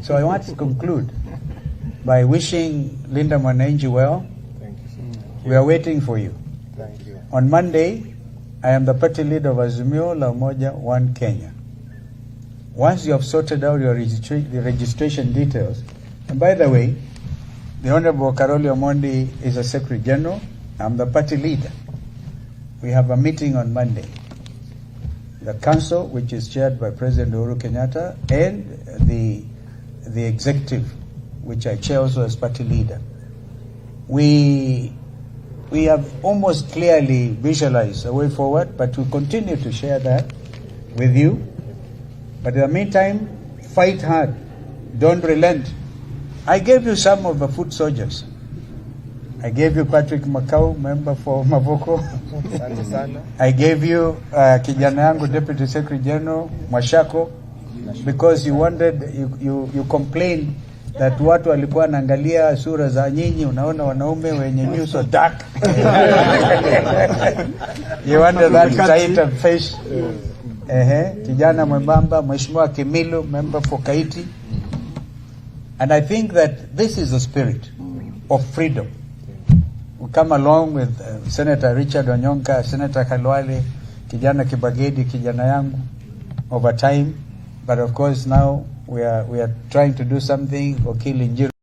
So I want to conclude by wishing Linda Mwananchi well. Thank you so much. We are waiting for you. Thank you. On Monday, I am the party leader of Azimio La Umoja One Kenya. Once you have sorted out your the registration details, and by the way, the Honorable Karoli Omondi is a Secretary General. I'm the party leader. We have a meeting on Monday. The council, which is chaired by President Uhuru Kenyatta, and the executive, which I chair also as party leader. We have almost clearly visualized a way forward, but we continue to share that with you. But in the meantime, fight hard. Don't relent. I gave you some of the foot soldiers. I gave you Patrick Makau, member for Mavoko. I gave you kijana yangu, Deputy Secretary General, Mwashako, because you wanted, you complained that watu walikuwa naangalia sura za nyinyi, unaona wanaume wenye nyuso dark. You wanted that tight of face. Kijana mwembamba, Mheshimiwa Kimilu, member for Kaiti. And I think that this is the spirit of freedom. We come along with Senator Richard Onyonka, Senator Khalwale, kijana Kibagedi, kijana yangu, over time. But of course now we are trying to do something for killing